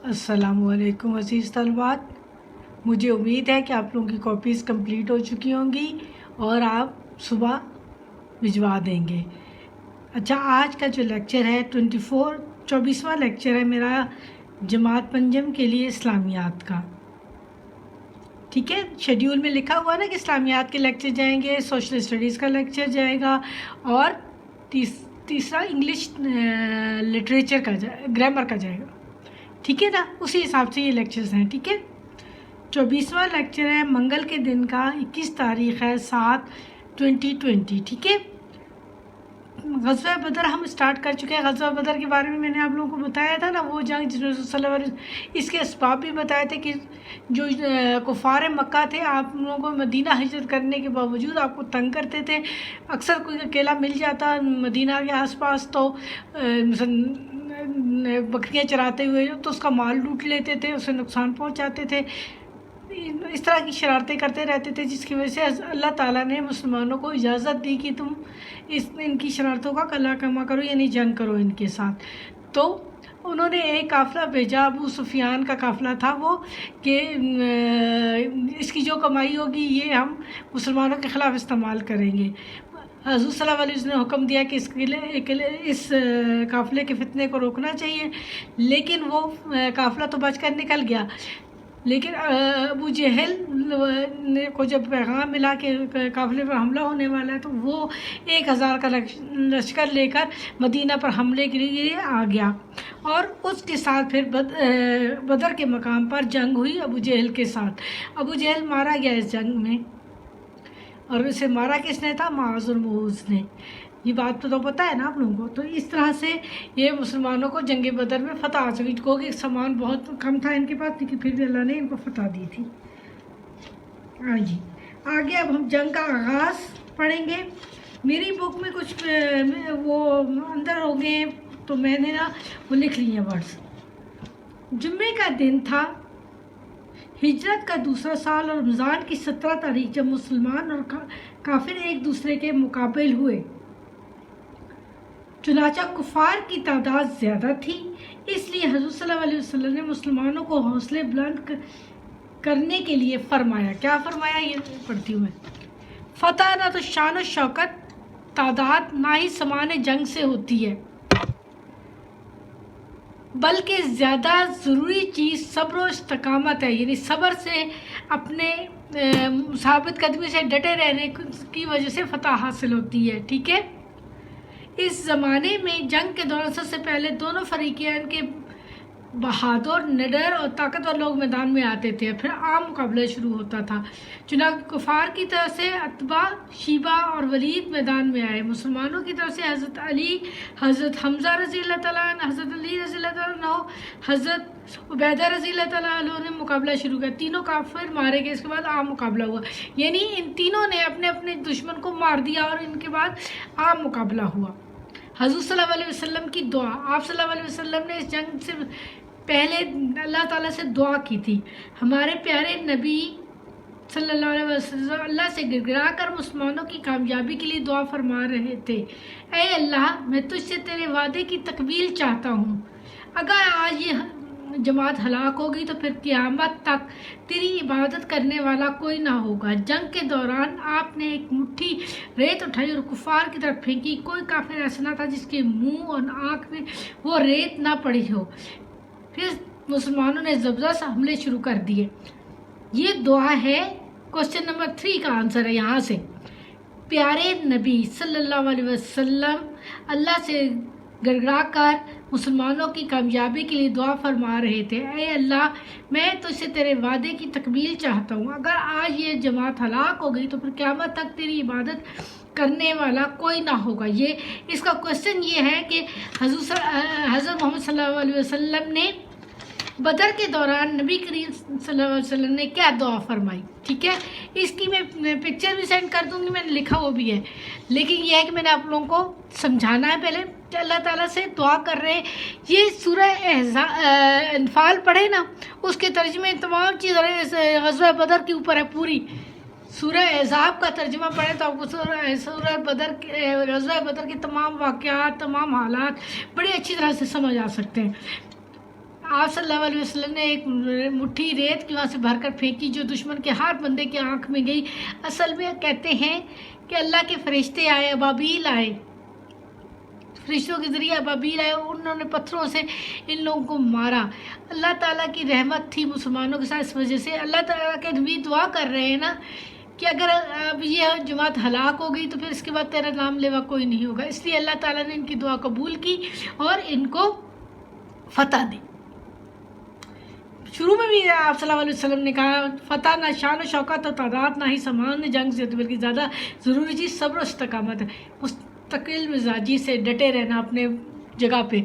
السلام علیکم عزیز طلبات، مجھے امید ہے کہ آپ لوگوں کی کاپیز کمپلیٹ ہو چکی ہوں گی اور آپ صبح بھجوا دیں گے۔ اچھا، آج کا جو لیکچر ہے 24واں لیکچر ہے میرا جماعت پنجم کے لیے اسلامیات کا۔ ٹھیک ہے، شیڈیول میں لکھا ہوا نا کہ اسلامیات کے لیکچر جائیں گے، سوشل اسٹڈیز کا لیکچر جائے گا اور تیسرا انگلش لٹریچر کا گرامر کا جائے گا۔ ٹھیک ہے نا، اسی حساب سے یہ لیکچرز ہیں۔ ٹھیک ہے، 24واں لیکچر ہے منگل کے دن کا، 21 تاریخ ہے 7/2020۔ ٹھیک ہے، غزوہ بدر ہم اسٹارٹ کر چکے ہیں۔ غزوہ بدر کے بارے میں نے آپ لوگوں کو بتایا تھا نا، وہ جنگ جس میں صلی اللہ علیہ وسلم، اس کے اسباب بھی بتائے تھے کہ جو کفار مکہ تھے آپ لوگوں کو مدینہ ہجرت کرنے کے باوجود آپ کو تنگ کرتے تھے۔ اکثر کوئی اکیلا مل جاتا مدینہ کے آس پاس تو بکریاں چراتے ہوئے تو اس کا مال لوٹ لیتے تھے، اسے نقصان پہنچاتے تھے، اس طرح کی شرارتیں کرتے رہتے تھے، جس کی وجہ سے اللہ تعالیٰ نے مسلمانوں کو اجازت دی کہ تم ان کی شرارتوں کا قلع کما کرو، یعنی جنگ کرو ان کے ساتھ۔ تو انہوں نے ایک قافلہ بھیجا، ابو سفیان کا قافلہ تھا وہ، کہ اس کی جو کمائی ہوگی یہ ہم مسلمانوں کے خلاف استعمال کریں گے۔ حضور صلی اللہ علیہ وسلم نے حکم دیا کہ اس قافلے کے فتنے کو روکنا چاہیے، لیکن وہ قافلہ تو بچ کر نکل گیا، لیکن ابو جہل کو جب پیغام ملا کہ قافلے پر حملہ ہونے والا ہے تو وہ 1000 کا لشکر لے کر مدینہ پر حملے کے لیے آ گیا، اور اس کے ساتھ پھر بدر کے مقام پر جنگ ہوئی ابو جہل کے ساتھ۔ ابو جہل مارا گیا اس جنگ میں، اور اسے مارا کس نے تھا؟ معاذ المعوذ نے۔ یہ بات تو پتہ ہے نا آپ لوگوں کو۔ تو اس طرح سے یہ مسلمانوں کو جنگ بدر میں فتح حاصل ہوئی، کیونکہ سامان بہت کم تھا ان کے پاس، لیکن پھر بھی اللہ نے ان کو فتح دی تھی۔ ہاں جی، آگے اب ہم جنگ کا آغاز پڑھیں گے۔ میری بک میں کچھ وہ اندر ہو گئے ہیں تو میں نے نا وہ لکھ لی ہیں ورڈز۔ جمعے کا دن تھا، ہجرت کا دوسرا سال، اور رمضان کی 17 تاریخ، جب مسلمان اور کافر ایک دوسرے کے مقابل ہوئے۔ چنانچہ کفار کی تعداد زیادہ تھی، اس لیے حضور صلی اللہ علیہ وسلم نے مسلمانوں کو حوصلے بلند کرنے کے لیے فرمایا۔ کیا فرمایا؟ یہ پڑھتی ہوں میں۔ فتح نہ تو شان و شوکت، تعداد، نہ ہی سامان جنگ سے ہوتی ہے، بلکہ زیادہ ضروری چیز صبر و استقامت ہے، یعنی صبر سے، اپنے ثابت قدمی سے ڈٹے رہنے کی وجہ سے فتح حاصل ہوتی ہے۔ ٹھیک ہے، اس زمانے میں جنگ کے دوران سب سے پہلے دونوں فریقین کے بہادر، نڈر اور طاقتور لوگ میدان میں آتے تھے، پھر عام مقابلہ شروع ہوتا تھا۔ چنانچہ کفار کی طرف سے عتبہ، شیبہ اور ولید میدان میں آئے، مسلمانوں کی طرف سے حضرت علی، حضرت حمزہ رضی اللہ تعالیٰ عنہ، حضرت علی رضی اللہ تعالیٰ عنہ، حضرت عبیدہ رضی اللہ تعالیٰ عنہ نے مقابلہ شروع کیا۔ تینوں کافر مارے گئے، اس کے بعد عام مقابلہ ہوا، یعنی ان تینوں نے اپنے اپنے دشمن کو مار دیا اور ان کے بعد عام مقابلہ ہوا۔ حضور صلی اللہ علیہ وسلم کی دعا، آپ صلی اللہ علیہ وسلم نے اس جنگ سے پہلے اللہ تعالیٰ سے دعا کی تھی۔ ہمارے پیارے نبی صلی اللہ علیہ وسلم اللہ سے گر گرا کر مسلمانوں کی کامیابی کے لیے دعا فرما رہے تھے۔ اے اللہ، میں تجھ سے تیرے وعدے کی تکمیل چاہتا ہوں، اگر آج یہ جماعت ہلاک ہوگی تو پھر قیامت تک تیری عبادت کرنے والا کوئی نہ ہوگا۔ جنگ کے دوران آپ نے ایک مٹھی ریت اٹھائی اور کفار کی طرف پھینکی، کوئی کافر ایسا نہ تھا جس کے منہ اور آنکھ میں وہ ریت نہ پڑی ہو۔ پھر مسلمانوں نے زبردست حملے شروع کر دیے۔ یہ دعا ہے، کوشچن نمبر 3 کا آنسر ہے یہاں سے۔ پیارے نبی صلی اللہ علیہ وسلم اللہ سے گڑ گڑا کر مسلمانوں کی کامیابی کے لیے دعا فرما رہے تھے۔ اے اللہ، میں تجھ سے تیرے وعدے کی تکمیل چاہتا ہوں، اگر آج یہ جماعت ہلاک ہو گئی تو پھر قیامت تک تیری عبادت کرنے والا کوئی نہ ہوگا۔ اس کا کوشچن یہ ہے کہ حضرت محمد صلی اللہ علیہ وسلم نے بدر کے دوران نبی کریم صلی اللہ علیہ وسلم نے کیا دعا فرمائی۔ ٹھیک ہے، اس کی میں پکچر بھی سینڈ کر دوں گی، میں نے لکھا وہ بھی ہے، لیکن یہ ہے کہ میں نے آپ لوگوں کو سمجھانا ہے پہلے کہ اللہ تعالیٰ سے دعا کر رہے ہیں۔ یہ سورہ انفال پڑھے نا، اس کے ترجمے تمام چیزیں غزوہ بدر کے اوپر ہے، پوری سورہ احزاب کا ترجمہ پڑھیں تو آپ کو غزوہ بدر کے تمام واقعات، تمام حالات بڑی اچھی طرح سے سمجھ آ سکتے ہیں۔ آپ صلی اللہ علیہ وسلم نے ایک مٹھی ریت کی وہاں سے بھر کر پھینکی جو دشمن کے ہر بندے کی آنکھ میں گئی. اصل میں کہتے ہیں کہ اللہ کے فرشتے آئے، ابابیل آئے، فرشتوں کے ذریعے ابابیل آئے، انہوں نے پتھروں سے ان لوگوں کو مارا. اللہ تعالیٰ کی رحمت تھی مسلمانوں کے ساتھ. اس وجہ سے اللہ تعالیٰ کے نبی دعا کر رہے ہیں نا کہ اگر اب یہ جماعت ہلاک ہو گئی تو پھر اس کے بعد تیرا نام لیوا کوئی نہیں ہوگا. اس لیے اللہ تعالیٰ نے ان کی دعا قبول کی اور ان کو فتح دی. شروع میں بھی آپ صلی اللہ علیہ وسلم نے کہا فتح نہ شان و شوکت اور تعداد نہ ہی سامان جنگ سے ہوتی، بلکہ زیادہ ضروری چیز صبر و استقامت ہے. مستقل مزاجی سے ڈٹے رہنا اپنے جگہ پہ،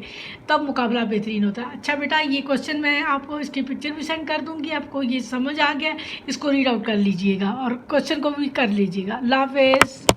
تب مقابلہ بہترین ہوتا ہے. اچھا بیٹا، یہ کوشچن میں آپ کو اس کی پکچر بھی سینڈ کر دوں گی، آپ کو یہ سمجھ آ گیا، اس کو ریڈ آؤٹ کر لیجئے گا اور کوشچن کو بھی کر لیجئے گا. اللہ حافظ.